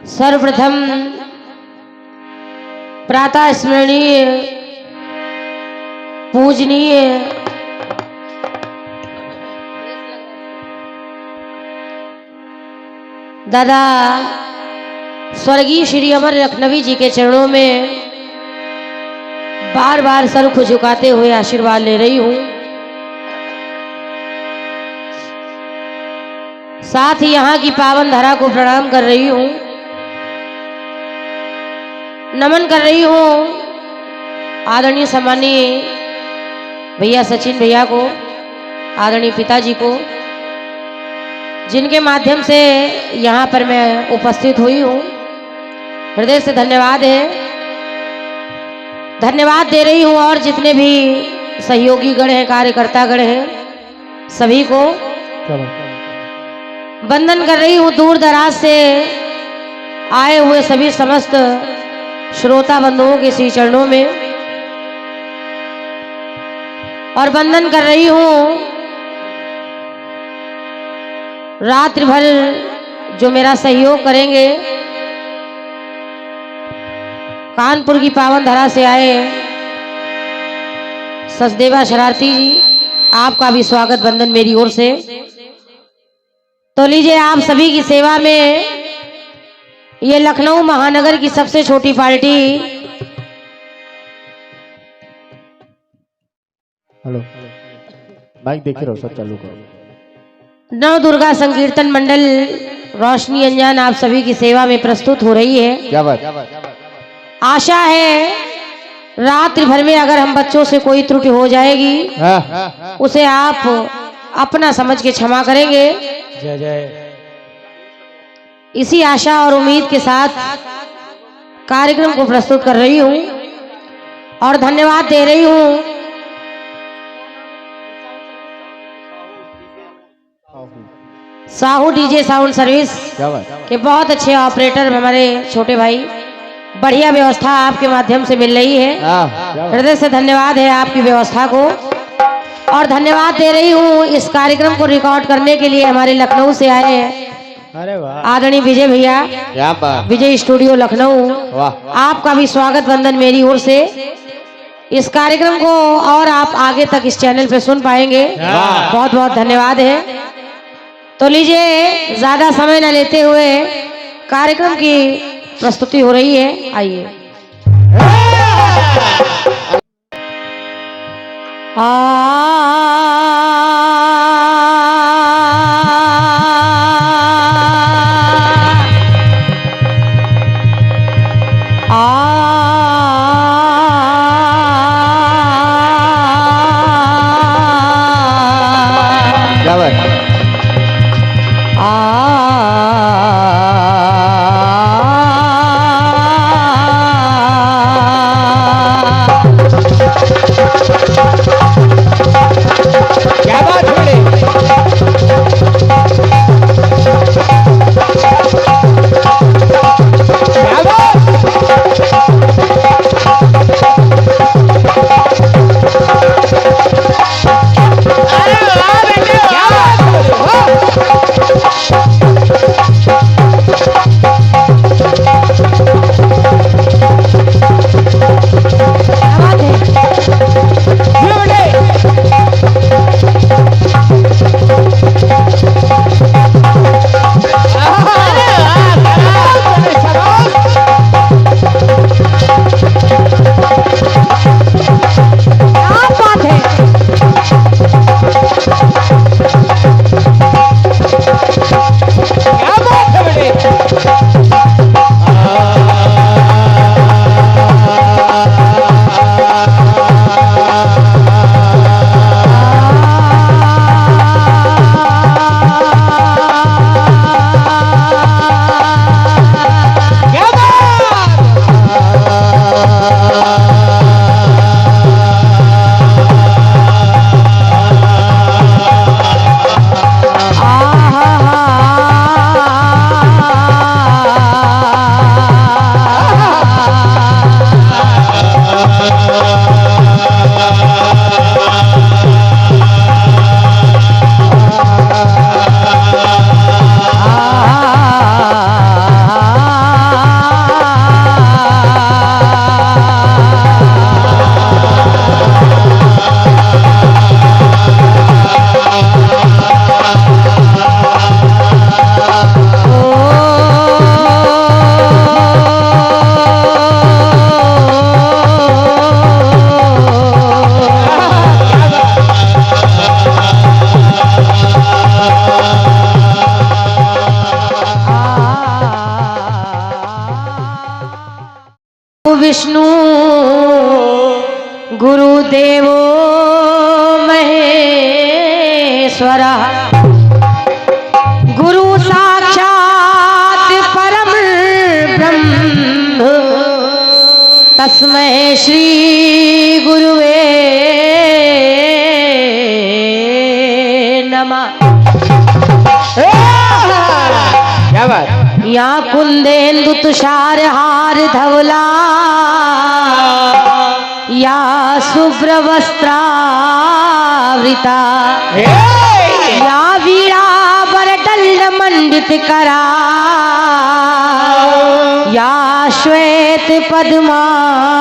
सर्वप्रथम प्रातः स्मरणीय पूजनीय दादा स्वर्गीय श्री अमर लखनवी जी के चरणों में बार बार सर को झुकाते हुए आशीर्वाद ले रही हूं। साथ ही यहाँ की पावन धरा को प्रणाम कर रही हूं, नमन कर रही हूं आदरणीय सम्मानीय भैया सचिन भैया को, आदरणीय पिताजी को, जिनके माध्यम से यहाँ पर मैं उपस्थित हुई हूँ। हृदय से धन्यवाद है, धन्यवाद दे रही हूँ। और जितने भी सहयोगी गण हैं, कार्यकर्ता गण हैं, सभी को वंदन कर रही हूँ। दूर दराज से आए हुए सभी समस्त श्रोता बंधुओं के श्री चरणों में और वंदन कर रही हूँ। रात्रि भर जो मेरा सहयोग करेंगे, कानपुर की पावन धरा से आए सचदेवा शरारती जी, आपका भी स्वागत वंदन मेरी ओर से। तो लीजिए, आप सभी की सेवा में ये लखनऊ महानगर की सबसे छोटी पार्टी हेलो माइक देखे रहो, सब चालू करो। नव दुर्गा संकीर्तन मंडल रोशनी अंजान आप सभी की सेवा में प्रस्तुत हो रही है। क्या बात। आशा है रात्रि भर में अगर हम बच्चों से कोई त्रुटि हो जाएगी उसे आप अपना समझ के क्षमा करेंगे। जय जय। इसी आशा और उम्मीद के साथ कार्यक्रम को प्रस्तुत कर रही हूँ और धन्यवाद दे रही हूँ साहू डीजे साउंड सर्विस के बहुत अच्छे ऑपरेटर हमारे छोटे भाई। बढ़िया व्यवस्था आपके माध्यम से मिल रही है। हृदय से धन्यवाद है आपकी व्यवस्था को। और धन्यवाद दे रही हूँ इस कार्यक्रम को रिकॉर्ड करने के लिए हमारे लखनऊ से आए हैं आदरणीय विजय भैया, विजय स्टूडियो लखनऊ। आपका भी स्वागत वंदन मेरी ओर से। इस कार्यक्रम को और आप आगे तक इस चैनल पे सुन पाएंगे। बहुत बहुत धन्यवाद है। तो लीजिए, ज्यादा समय न लेते हुए कार्यक्रम की प्रस्तुति हो रही है, आइए। विष्णु गुरुदेवो महेश्वरा गुरु साक्षात परम ब्रह्म तस्मै श्री गुरुवे नमः। क्या बात। या कुंदेन्दु तुषार हार धवला या शुभ्र वस्त्रावृता या वीरावर दंड मंडित करा या श्वेत पद्मासना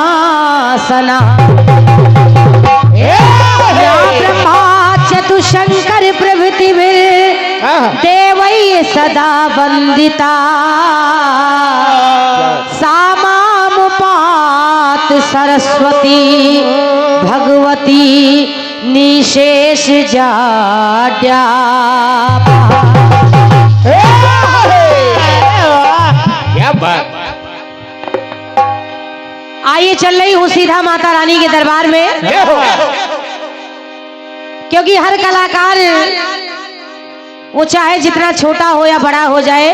या ब्रह्मा चतुशंकर प्रभृति देवै सदा वंदिता सामामुपात सरस्वती भगवती निशेष जाड्या। क्या बात। आइए चल रही हूँ सीधा माता रानी के दरबार में, क्योंकि हर कलाकार वो चाहे जितना छोटा हो या बड़ा हो जाए,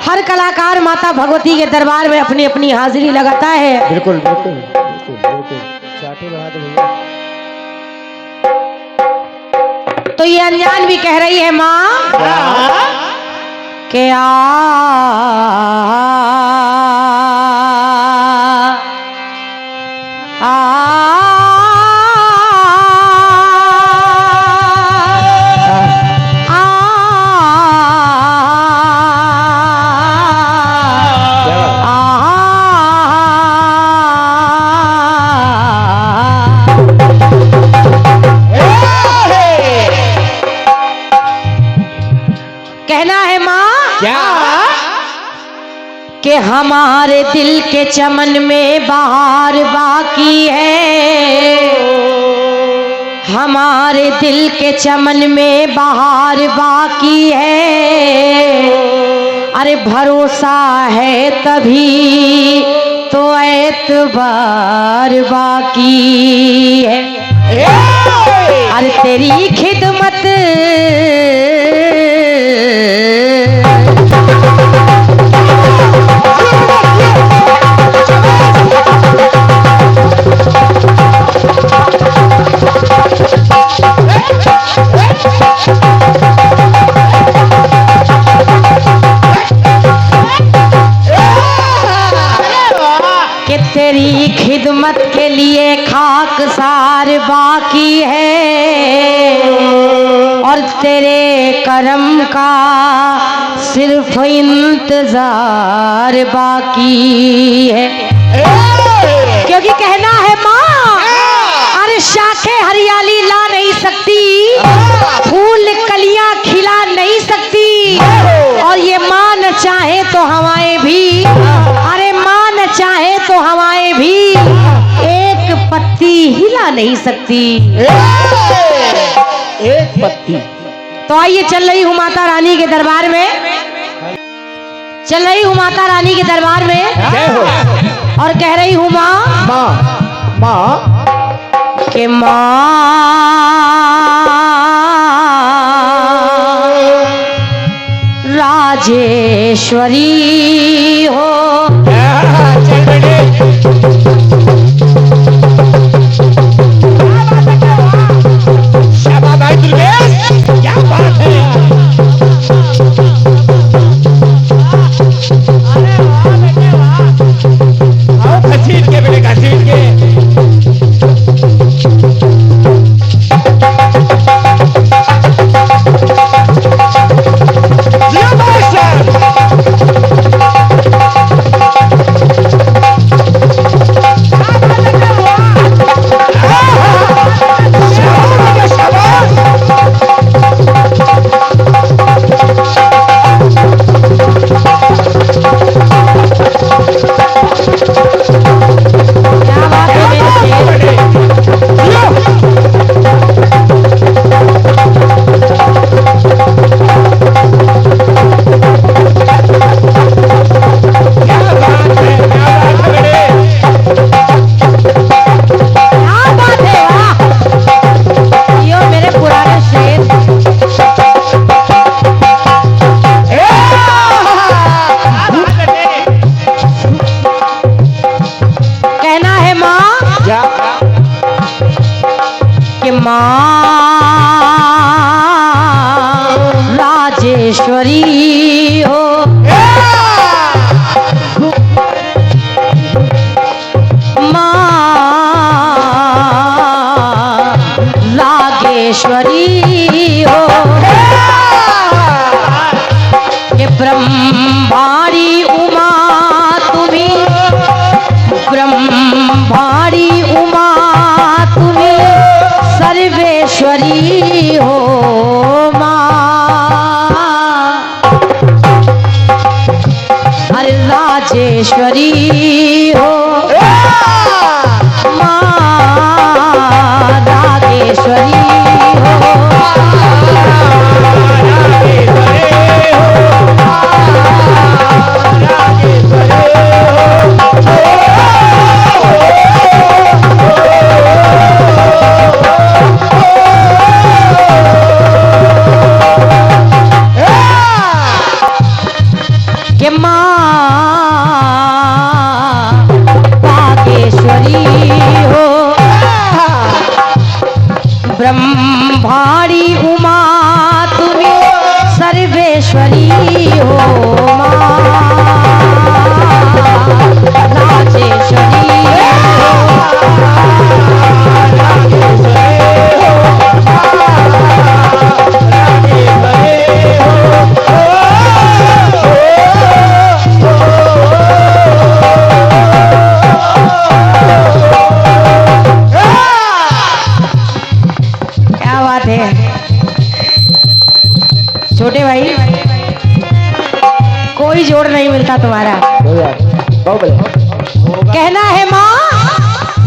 हर कलाकार माता भगवती के दरबार में अपनी अपनी हाजिरी लगाता है। बिल्कुल बिल्कुल बिल्कुल बिल्कुल। चाटे बढ़ा दो भैया। तो ये अनजान भी कह रही है माँ के कहना है माँ क्या कि हमारे दिल के चमन में बहार बाकी है, हमारे दिल के चमन में बहार बाकी है। अरे भरोसा है तभी तो एतबार बाकी है। अरे तेरी खिदमत कि तेरी खिदमत के लिए खाक सार बाकी है और तेरे करम का सिर्फ इंतजार बाकी है। क्योंकि कहना है माँ, अरे शाखें हरियाली ला नहीं सकती, फूल कलियां खिला नहीं सकती, और ये माँ न चाहे तो हवाएं भी, अरे माँ न चाहे तो हवाएं भी एक पत्ती हिला नहीं सकती। एक पत्ती। तो आइए चल रही हूँ माता रानी के दरबार में, चल रही हूँ माता रानी के दरबार में और कह रही हूँ माँ कि माँ राजेश्वरी हो। क्या बात है। आओ घसीट के बेटे घसीट के। ब्रह्माणी उमा तुम्ही, ब्रह्माणी उमा तुम्ही सर्वेश्वरी हो माँ। अरे राजेश्वरी हो माँ, राजेश्वरी हो। के माँ बागेश्वरी हो, ब्रह्माणी उमा तुम्ही सर्वेश्वरी हो माँ, राजेश्वरी छोटे भाई, कोई जोड़ नहीं मिलता तुम्हारा। कहना है माँ,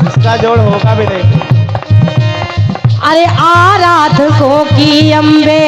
इसका जोड़ होगा भी नहीं। अरे आराधकों की अम्बे,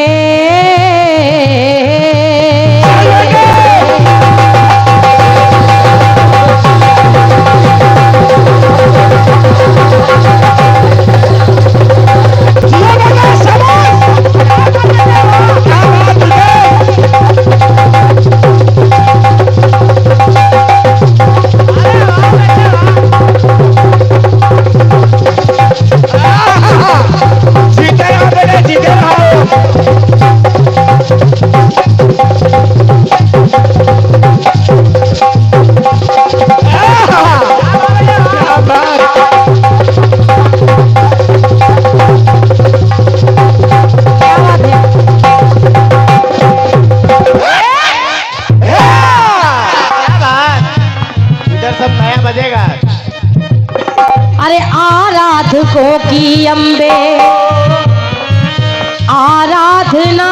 अरे आराधकों की अम्बे आराधना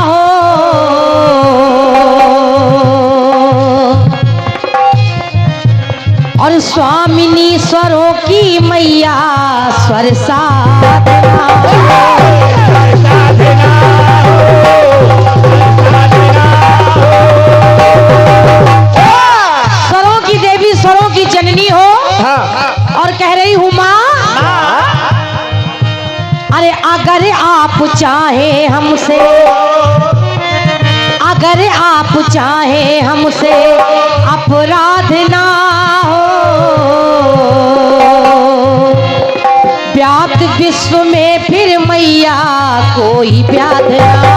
हो, और स्वामिनी स्वरों की मैया स्वर साधना स्वरों की देवी, स्वरों की जननी हो। और कह रही हूँ माँ, अरे अगर आप चाहे हमसे, अगर आप चाहे हमसे अपराध ना हो, व्याप्त विश्व में फिर मैया कोई व्याध ना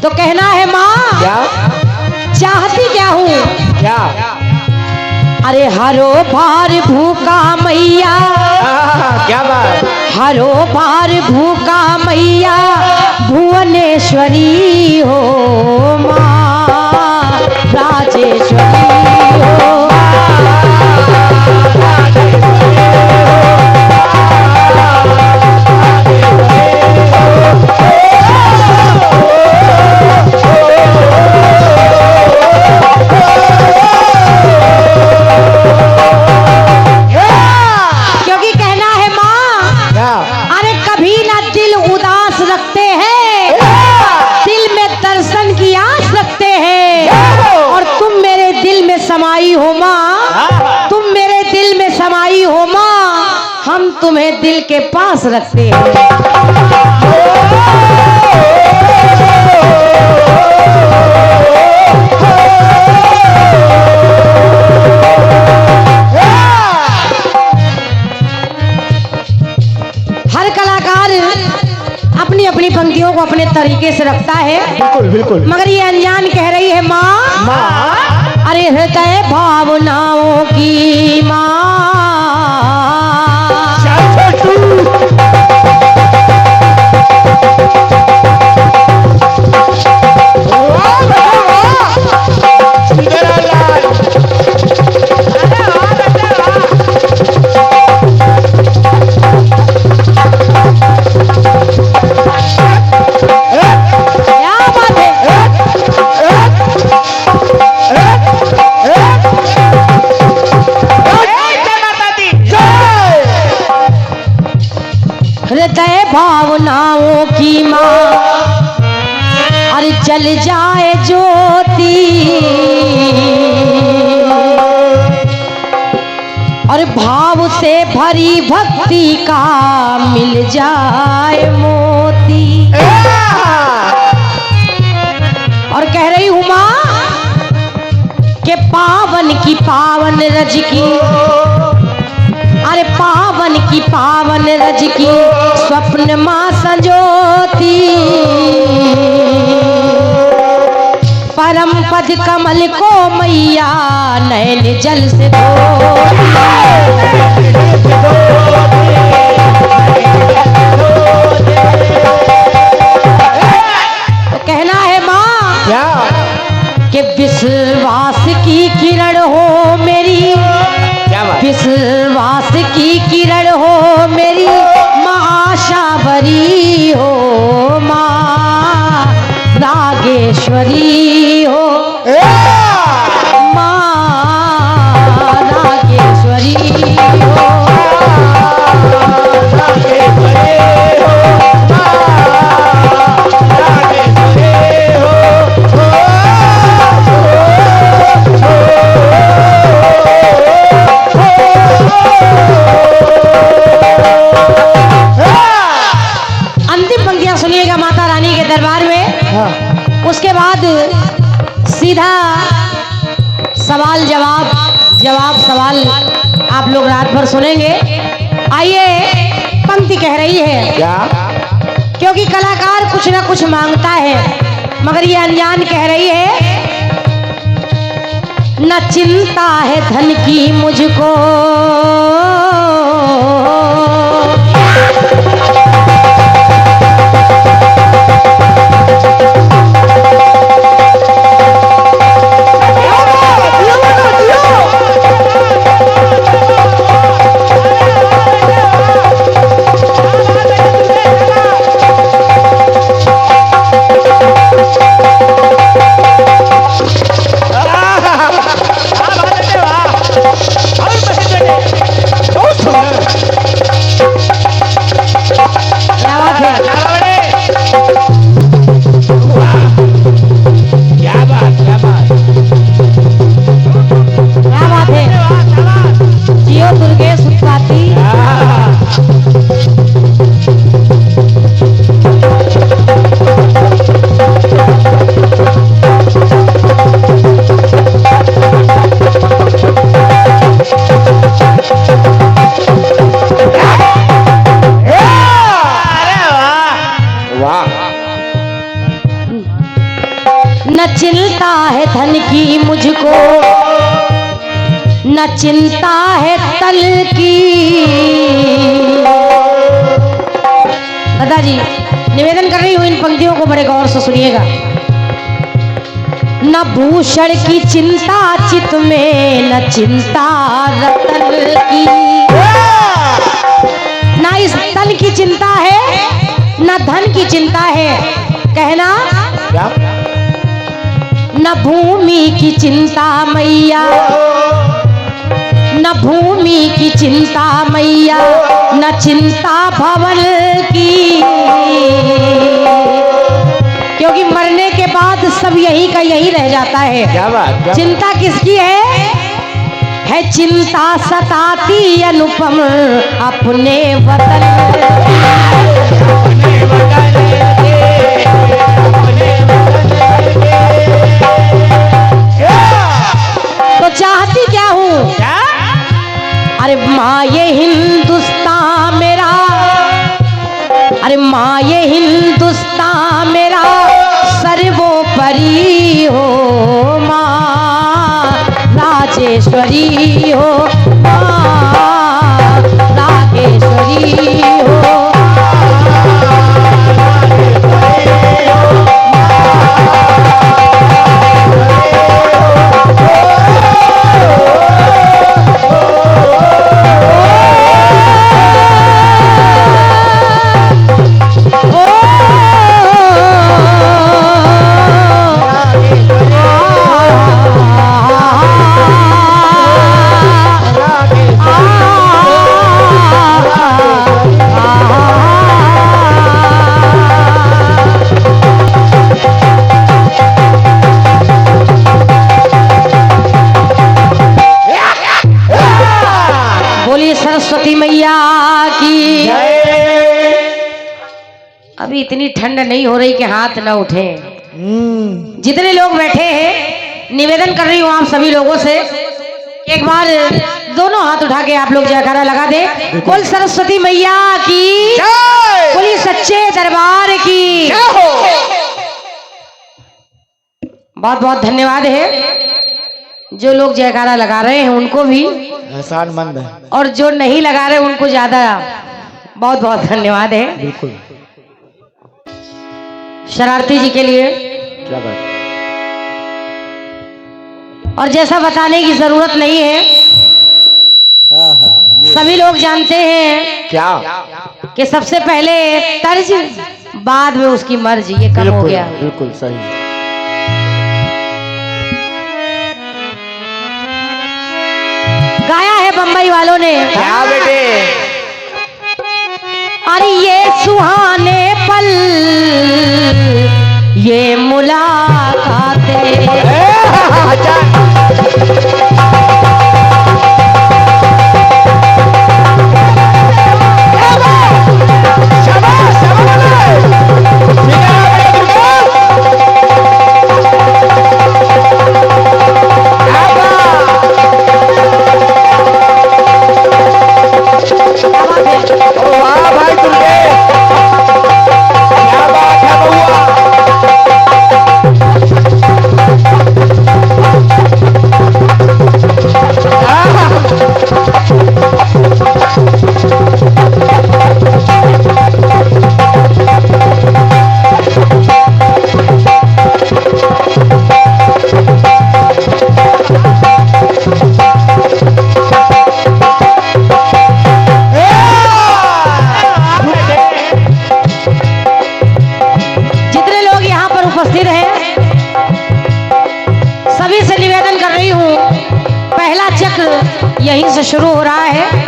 तो कहना है माँ, चाहती क्या हूँ, क्या? अरे हरो पार भूखा मैया, क्या बात? हरो पार भूखा मैया भुवनेश्वरी हो माँ, राजेश्वरी हो। समाई हो माँ, तुम मेरे दिल में समाई हो माँ, हम तुम्हें दिल के पास रखते हैं। हर कलाकार अपनी अपनी पंक्तियों को अपने तरीके से रखता है, बिल्कुल बिल्कुल, मगर ये अनजान कह रही है माँ, अरे हृदय भावनाओं की माँ, हृदय भावनाओं की माँ, अरे जल जाए ज्योति, और भाव से भरी भक्ति का मिल जाए मोती। और कह रही हूँ माँ के पावन की पावन रज की, अरे पावन की पावन रज की स्वप्न माँ संजोती, परम पद कमल को मैया नैन जल से धोती। तो कहना है माँ क्या कि विश्वास की किरण हो मेरी, क्या बात? विश्वास की किरण हो मेरी, माँ आशा भरी हो, माँ नागेश्वरी हो, माँ नागेश्वरी हो। अंतिम पंक्तियां सुनिएगा माता रानी के दरबार में। उसके बाद सीधा सवाल जवाब, जवाब सवाल आप लोग रात भर सुनेंगे। आइए, पंक्ति कह रही है क्या? क्योंकि कलाकार कुछ ना कुछ मांगता है, मगर ये अनजान कह रही है, न चिंता है धन की मुझको, न चिंता है धन की मुझको, न चिंता है तल की। दादाजी निवेदन कर रही हूँ, इन पंक्तियों को बड़े गौर से सुनिएगा। न भूषण की चिंता चित में, न चिंता रतन की, ना इस तन की चिंता है, न धन की चिंता है। कहना क्या? न भूमि की चिंता मैया, न भूमि की चिंता मैया, न चिंता भवन की, क्योंकि मरने के बाद सब यही का यही रह जाता है। क्या बात? क्या चिंता किसकी है चिंता सताती अनुपम अपने वतन, अपने वतन के, अपने वतन के। तो चाहती क्या हूँ? क्या? अरे माँ ये हिंदुस्तान मेरा, अरे माँ ये हिंदुस्तान मेरा सर्वोपरि हो, माँ राजेश्वरी हो, माँ नागेश्वरी हो। अभी इतनी ठंड नहीं हो रही कि हाथ न उठे। जितने लोग बैठे हैं निवेदन कर रही हूँ आप सभी लोगों से, एक बार दोनों हाथ उठा के आप लोग जयकारा लगा दे। बोल सरस्वती मैया की, बोली सच्चे दरबार की। बहुत बहुत धन्यवाद है जो लोग जयकारा लगा रहे हैं उनको भी एहसानमंद है, और जो नहीं लगा रहे उनको ज्यादा बहुत बहुत धन्यवाद है। बिल्कुल। शरारती जी के लिए क्या बात। और जैसा बताने की जरूरत नहीं है, सभी लोग जानते हैं क्या कि सबसे पहले तर्ज बाद में उसकी मर्जी, ये कम हो गया। बिल्कुल सही। गाया है बम्बई वालों ने। क्या बेटे? अरे ये सुहाने पल, ये मुलाकातें, यहीं से शुरू हो रहा है।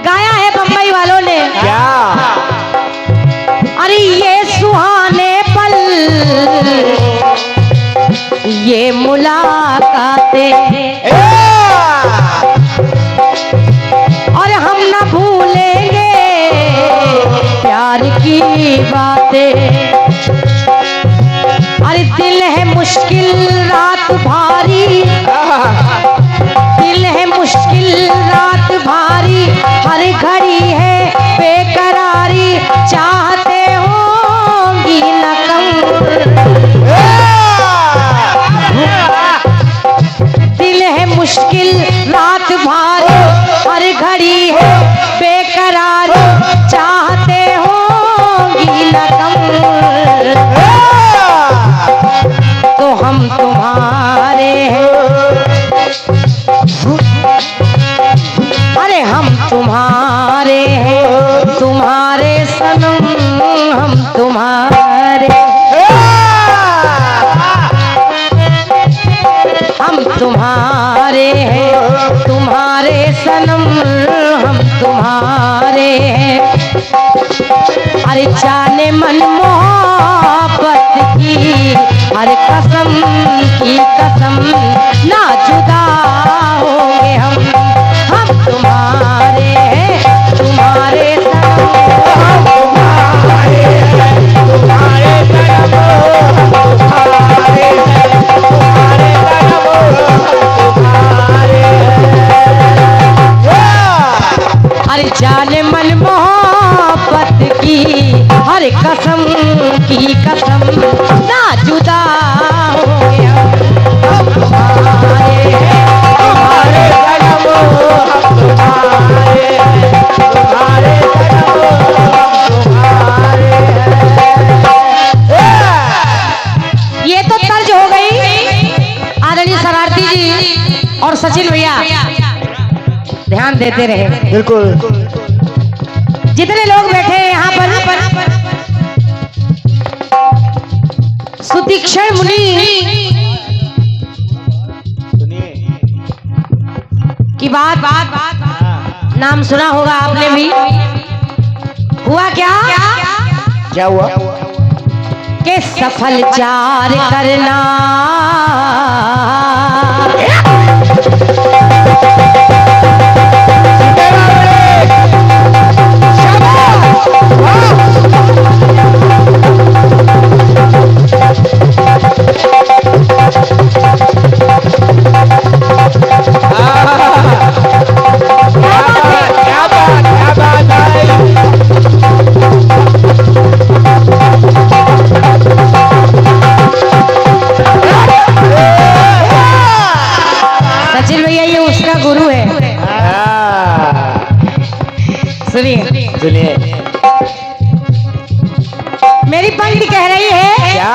गाया है बम्बई वालों ने। क्या? अरे ये सुहाने पल, ये मुलाकातें, और हम न भूलेंगे प्यार की बातें। अरे दिल है मुश्किल रात भारी, दिल है मुश्किल रात भारी, हर घड़ी है बेकरारी, चाहते होंगी न कम। दिल है मुश्किल रात भारी, हर घड़ी है बेकरारी, चाहते होंगी न कम। तो हम तुम्हारे हैं, अरे हम तुम्हारे हैं, तुम्हारे सनम हम तुम्हारे, हम तुम्हारे हैं, तुम्हारे सनम हम तुम्हारे हैं। अरे जाने मन मोहब्बत की हर कसम की कसम, ना जुदा होंगे हम तुम्हारे हैं, तुम्हारे सनम हम तुम्हारे हैं, तुम्हारे सनम हम तुम्हारे हैं, तुम्हारे सनम तुम्हारे हैं। अरे जाने मन मोहब्बत की हर कसम की कसम, ना जुदा होंगे हम तुम्हारे हैं, तुम्हारे सनम हम तुम्हारे हैं, तुम्हारे सनम हम तुम्हारे हैं। ये तो तर्ज हो गई। आदरणीय शरारती जी और सचिन भैया ध्यान देते रहे। बिल्कुल। जितने लोग बैठे हैं यहाँ पर, सुतीक्षण मुनि की बात नाम सुना होगा आपने भी। हुआ क्या? क्या हुआ? कि सफल चार करना, शाबाश। सुनिए सुनिए मेरी पंक्ति कह रही है क्या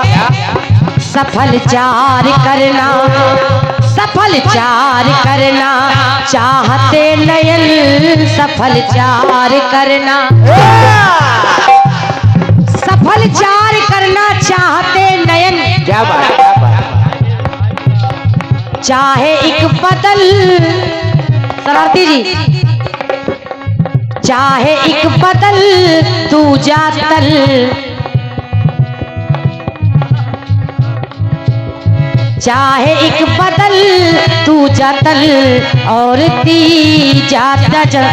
सफल चार करना, सफल चार करना चाहते नयन, सफल चार करना, सफल चार करना चाहते नयन। क्या बात चाहे एक बदल, शरारती जी, चाहे एक बदल दूजा तल, चाहे एक बदल दूजा तल, और तीजा चरल,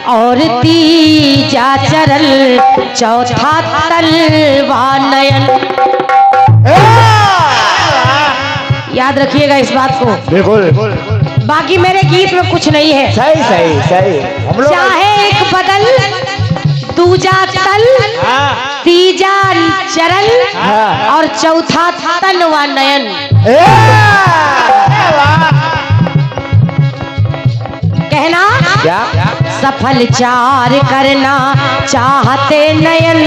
और तीजा चरल, चौथा तल वा नयन। याद रखिएगा इस बात को, बिल्कुल बाकी मेरे गीत में कुछ नहीं है। सही सही सही हम लोग चाहे एक बदल दूजा तल, तीजा चरल, और चौथा तन व नयन। कहना क्या सफल चार करना चाहते नयन,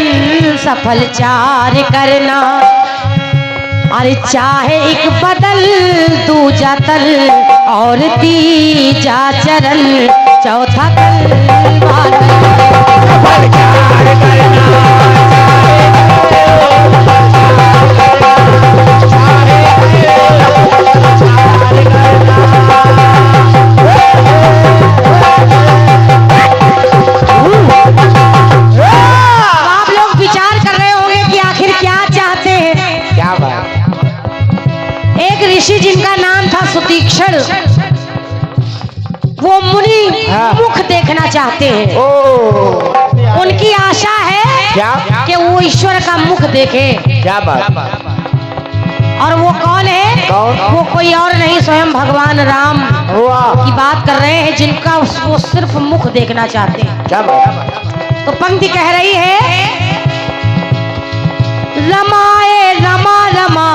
सफल चार करना। अरे चाहे एक बदल दूजा तल, और तीजा चरल, चौथा तल सफल चार करना। आप लोग विचार कर रहे होंगे कि आखिर क्या चाहते हैं। क्या बात एक ऋषि जिनका नाम था सुतीक्षण, वो मुनि मुख देखना चाहते हैं। उनकी आशा है क्या कि वो ईश्वर का मुख देखे। क्या बात और वो कौन है? कौन? वो कोई और नहीं, स्वयं भगवान राम की बात कर रहे हैं, जिनका वो सिर्फ मुख देखना चाहते हैं। क्या बात तो पंक्ति कह रही है रमाए रमा रमा,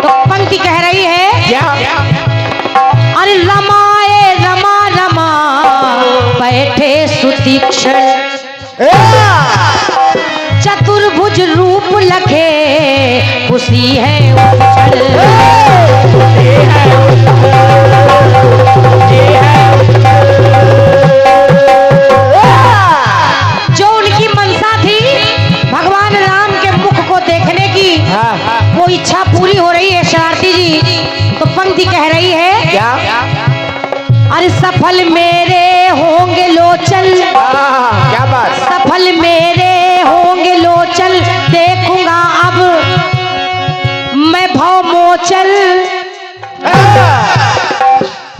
तो पंक्ति कह रही है क्या अरे रमाए रमा रमा, बैठे सुतीक्षण, चतुर्भुज रूप लखे, खुशी है उछल। जो उनकी मनसा थी भगवान राम के मुख को देखने की, वो इच्छा पूरी हो रही है शरारती जी। तो पंक्ति कह रही है क्या अरे सफल मेरे होंगे लोचन, क्या बात सफल मेरे होंगे लोचन, देखूंगा अब मैं भव मोचल,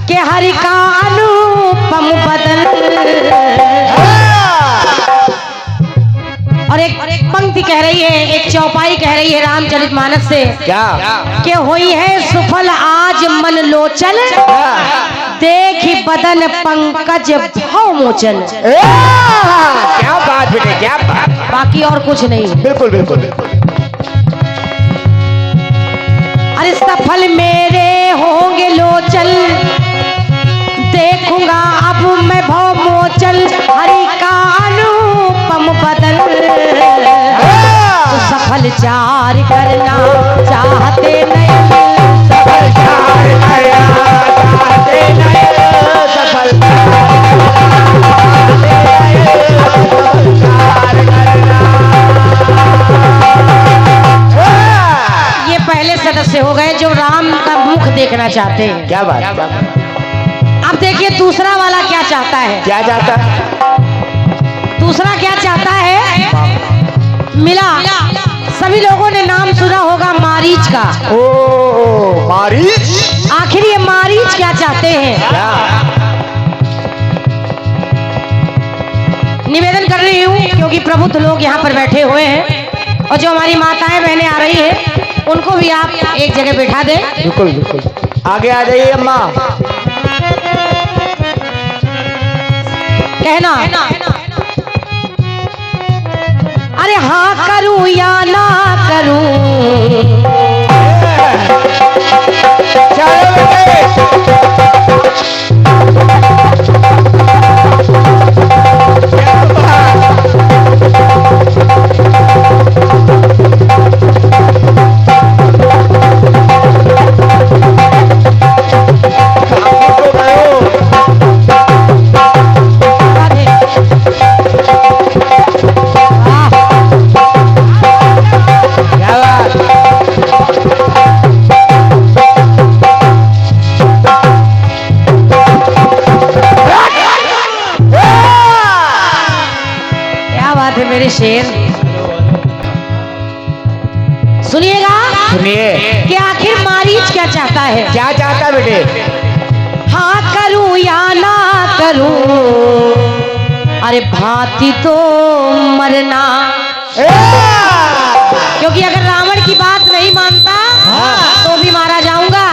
के हरि का अनुपम बदल। और एक पंक्ति कह रही है, एक चौपाई कह रही है रामचरितमानस से, क्या के होई है सुफल आज मन लोचन, देखी बदन पंकज भव मोचन। क्या बात बेटे क्या बात। बाकी और कुछ नहीं। बिल्कुल बिल्कुल अरे सफल मेरे होंगे लोचल, देखूंगा अब मैं भव मोचल, हरि का अनुपम बदल। तो सफल चार करना चाहते नहीं, सफल चार करना चाहते नहीं, सफल ये पहले सदस्य हो गए जो राम का मुख देखना चाहते हैं। क्या बात अब देखिए दूसरा वाला क्या चाहता है। क्या चाहता है? दूसरा क्या चाहता है? मिला, सभी लोगों ने नाम सुना होगा मारीच का। ओ मारीच। आखिर ये मारीच क्या चाहते हैं? क्या निवेदन कर रही हूँ क्योंकि प्रबुद्ध लोग यहाँ पर बैठे हुए हैं, और जो हमारी माताएं बहनें आ रही है उनको भी आप एक जगह बैठा दें। बिल्कुल बिल्कुल आगे आ जाइए अम्मा। कहना अरे हाँ करूं या ना करूं, चलो मेरे शेर। सुनिएगा, सुनिए कि आखिर मारीच क्या चाहता है। क्या चाहता बेटे? हाँ करूं या ना करूं, अरे भांति तो मरना। क्योंकि अगर रावण की बात नहीं मानता तो भी मारा जाऊंगा,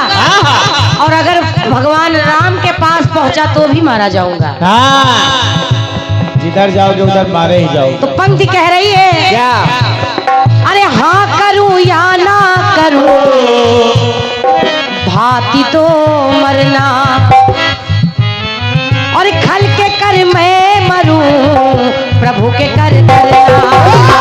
और अगर भगवान राम के पास पहुंचा तो भी मारा जाऊंगा। जिधर जाओगे उधर मारे ही जाओ। तो पंक्ति कह रही है क्या? अरे हाँ करूं या ना करूं, भांति तो मरना, और खल के कर मैं मरूं, प्रभु के कर करना।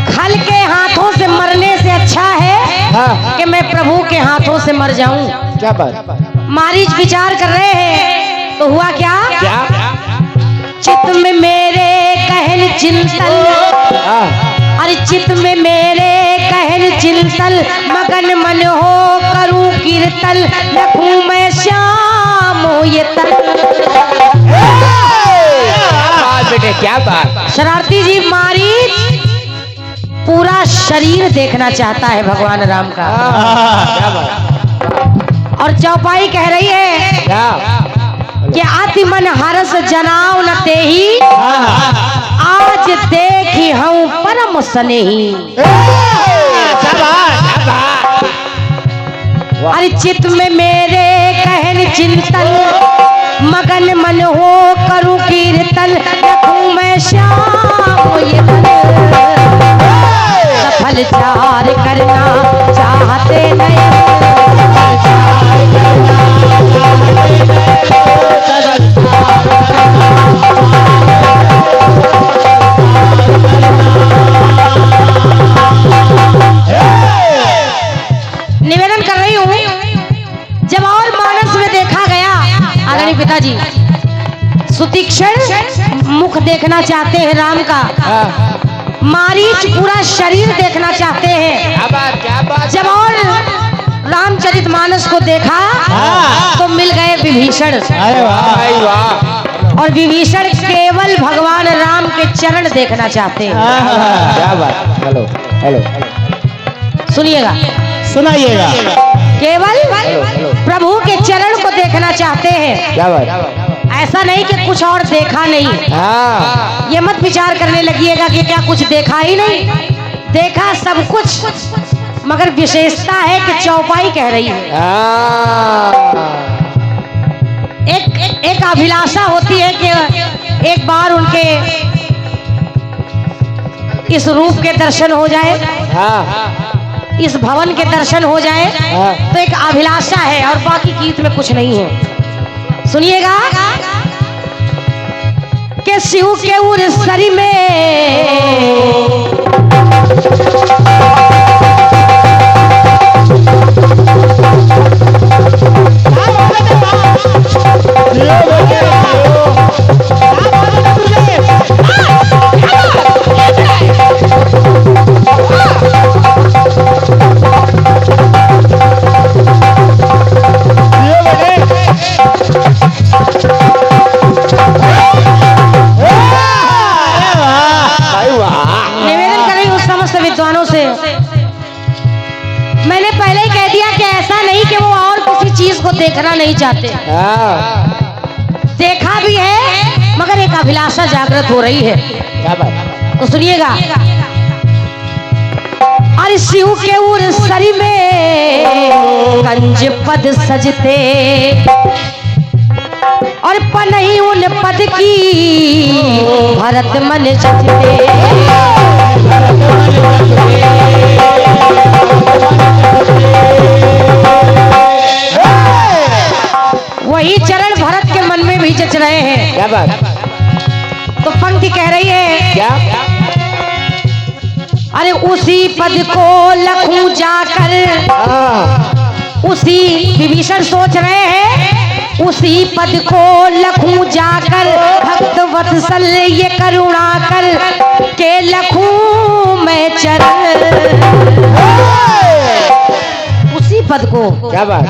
खल के हाथों से मरने से अच्छा है कि मैं प्रभु के हाथों से मर जाऊं। क्या बात? मारीच विचार कर रहे हैं तो हुआ क्या? चित्त में मेरे कहन चिंतन, अरे चित्त में मेरे कहन चिंतन, मगन मन हो करूं कीर्तन, रखूं मैं श्याम ये तन। बेटे क्या बात? शरारती जी मारीच पूरा शरीर देखना चाहता है भगवान राम का। क्या बात? और चौपाई कह रही है कि अति मन हरस जनाव न तेही, आज देखी हूँ परम स्नेही। अरे चित्त में मेरे कहन चिंतन, मगन मन हो करूं कीर्तन, रखूं मैं श्याम ये तन। सफल चार करना चाहते नहीं, निवेदन कर रही हूँ, जब और मानस में देखा गया आदरणीय पिताजी सुतीक्षण मुख देखना चाहते हैं राम का, मारीच पूरा शरीर देखना चाहते हैं। क्या बात? जब और रामचरितमानस को देखा तो मिल गए विभीषण, और विभीषण केवल भगवान राम के चरण देखना चाहते हैं। क्या बात? हेलो हेलो सुनिएगा, सुनाइएगा। केवल प्रभु के चरण को देखना चाहते हैं। क्या बात? ऐसा नहीं कि कुछ और देखा नहीं। ये मत विचार करने लगिएगा कि क्या कुछ देखा ही नहीं, देखा सब कुछ, मगर विशेषता है कि चौपाई कह रही है। एक अभिलाषा होती है कि एक बार उनके इस रूप के दर्शन हो जाए, इस भवन के दर्शन हो जाए, तो एक अभिलाषा है, और बाकी गीत में कुछ नहीं है। सुनिएगा कि शिव के उरसरी में मैंने पहले ही कह दिया कि ऐसा नहीं कि वो और किसी चीज को देखना नहीं चाहते, देखा भी है, मगर एक अभिलाषा जागृत हो रही है। क्या बात? तो सुनिएगा, अरे शिव के उरसरी में कंज पद सजते और पनही उन पद की भरत मन जजते। वही चरण भरत के मन में भी जच रहे हैं। क्या बात? तो पंक्ति कह रही है क्या? अरे उसी पद को लखूं जाकर, उसी विभीषण सोच रहे हैं, उसी पद को लखूं जाकर भक्त वत्सल ये करुणा कर के लखूं मैं चरण। उसी पद को, क्या बात?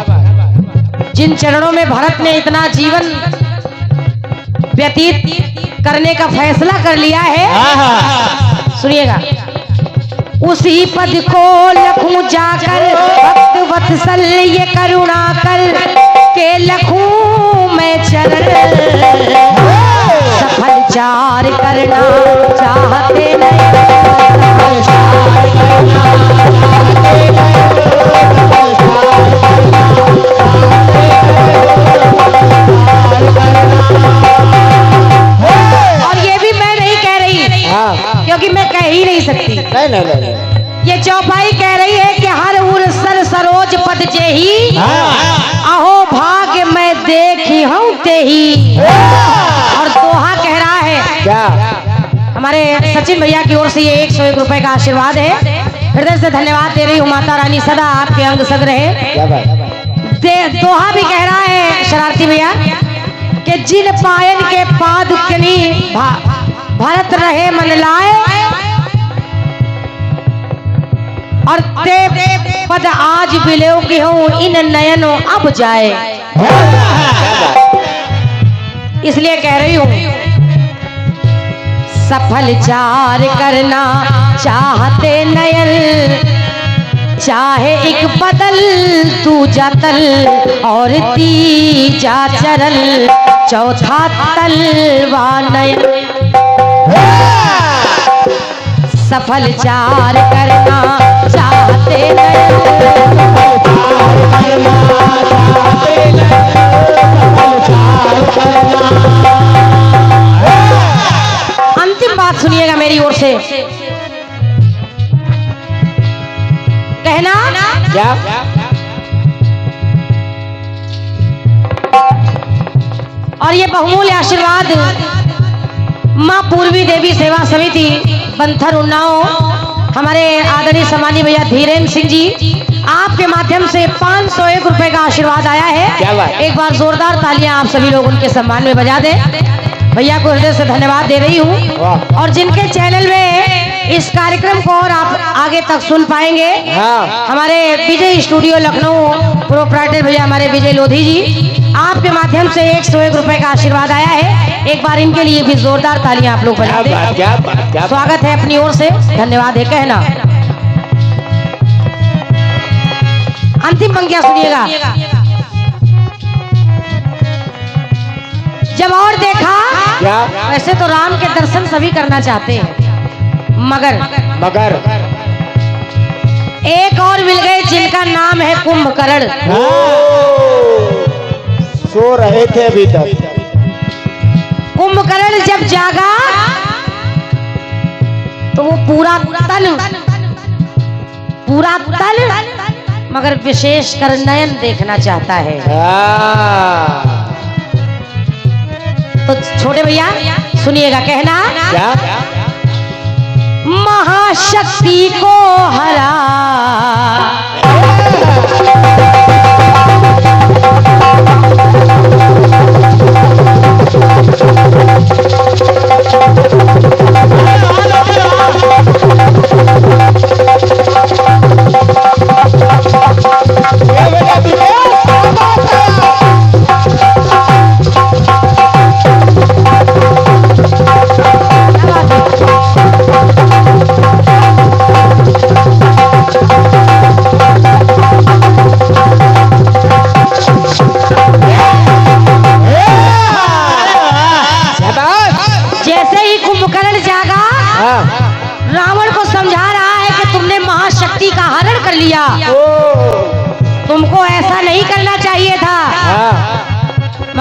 जिन चरणों में भरत ने इतना जीवन व्यतीत करने का फैसला कर लिया है, सुनिएगा। उसी पद को लखूं जाकर भक्त वत्सल ये करुणा कर के लखूं मैं चरण। सफल चार करना चाहते नहीं, और ये भी मैं नहीं कह रही, क्योंकि मैं कह ही नहीं सकती। नहीं। ये चौपाई कह रही है कि हर उरसर सरोज पद जेही, अहो भाग्य मैं देखी हूँ तेही। और दोहा कह रहा है क्या? हमारे सचिन भैया की ओर से ये 101 रुपए का आशीर्वाद है। हृदय से धन्यवाद दे रही हूँ। माता रानी सदा आपके अंग संग रहे। क्या बात? दोहा भी कह रहा है शरारती भैया कि जिन पायन के पाद कनी भरत रहे मन लाए, और ते पद आज बिलेव की हूँ इन नयनों अब जाए। इसलिए कह रही हूँ, सफल चार करना चाहते नयन, चाहे एक बदल तू जातल और तीजा चरल, चौथा तलवा नयन। सफल चार करना चाहते अंतिम बात सुनिएगा मेरी ओर से। कहना क्या? और ये बहुमूल्य आशीर्वाद माँ पूर्वी देवी सेवा समिति बंथर उन्नाव, हमारे आदरणीय सम्मानीय भैया धीरेन्द्र सिंह जी, आपके माध्यम से 501 रुपए का आशीर्वाद आया है। एक बार जोरदार तालियां आप सभी लोग उनके सम्मान में बजा दें। भैया को हृदय से धन्यवाद दे रही हूँ। और जिनके चैनल में इस कार्यक्रम को और आप आगे तक सुन पाएंगे, हमारे विजय स्टूडियो लखनऊ प्रोप्राइटर भैया हमारे विजय लोधी जी, आपके माध्यम से 101 रुपए का आशीर्वाद आया है। एक बार इनके लिए भी जोरदार तालियां आप लोग बजा दें। स्वागत है अपनी ओर से, धन्यवाद है कहना। अंतिम पंक्तियां सुनिएगा। जब और देखा, वैसे तो राम के दर्शन सभी करना चाहते हैं, मगर एक और मिल गए जिनका नाम है कुंभकर्ण। सो रहे थे अभी तक। कुंभकर्ण जब जागा तो वो पूरा तन मगर विशेष कर नयन देखना चाहता है। तो छोटे भैया सुनिएगा कहना, क्या? महाशक्ति को हरा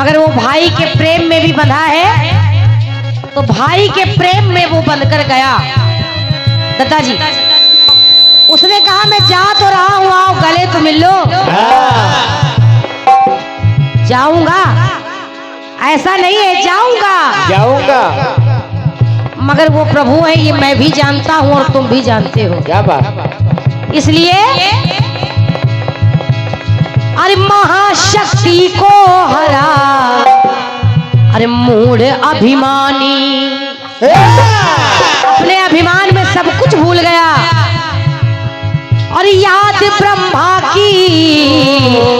मगर वो भाई के प्रेम में भी बंधा है, तो भाई के प्रेम में वो बंधकर गया। दत्ता जी, उसने कहा मैं जा तो रहा हूं, आओ गले तो मिल लो। जाऊंगा, ऐसा नहीं है, जाऊंगा, मगर वो प्रभु है ये मैं भी जानता हूं और तुम भी जानते हो। क्या बात। इसलिए अरे महाशक्ति को हरा, अरे मूढ़ अभिमानी, अपने अभिमान में सब कुछ भूल गया और याद ब्रह्मा की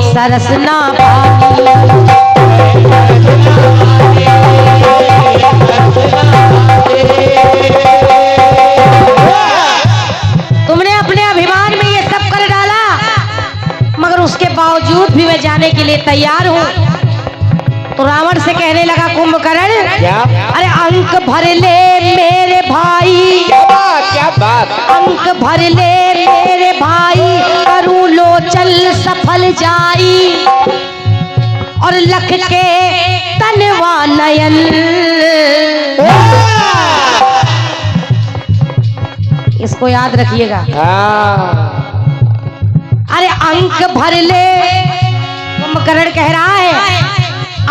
सरस ना पाई। तुमने अपने अभिमान में ये सब कर डाला, मगर उसके बावजूद भी मैं जाने के लिए तैयार हूँ। तो रावण से कहने लगा कुंभकर्ण, अरे अंक भर ले मेरे भाई, क्या बात। अंक भर ले मेरे भाई, करूँ लोचन सफल जाई, और लख के तनवा नयन। इसको याद रखिएगा। अरे अंक भर ले, कुंभकर्ण कह रहा है,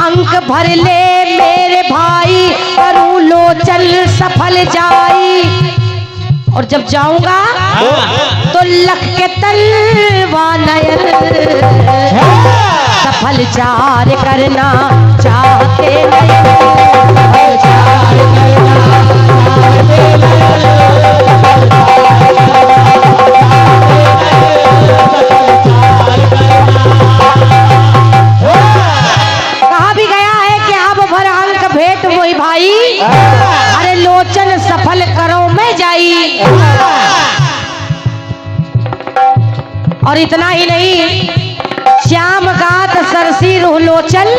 अंक भर ले मेरे भाई, करूँ लोचन सफल जाई, और जब जाऊंगा तो लख के तलवा नयन, सफल चार करना चाहते नयन, सफल चार कहा भी गया है कि अब भर अंक भेंट वही भाई, अरे लोचन सफल करो मैं जाई। और इतना ही नहीं, श्याम गात सरसी रूह लोचन,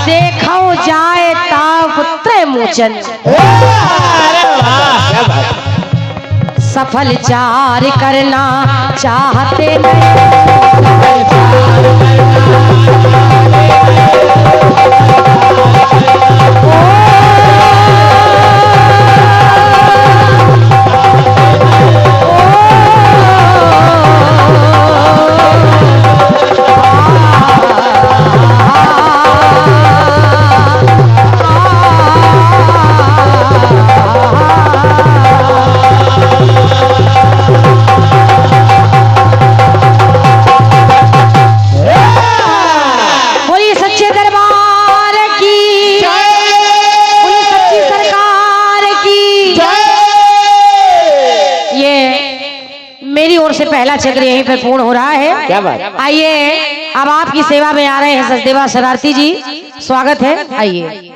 देखो जाए ताव त्रय मोचन, सफल चार करना चाहते से पहला चक्र यहीं पर पूर्ण हो रहा है। क्या बात। आइए अब आपकी सेवा में आ रहे हैं सचदेवा शरारती जी, स्वागत है, आइए।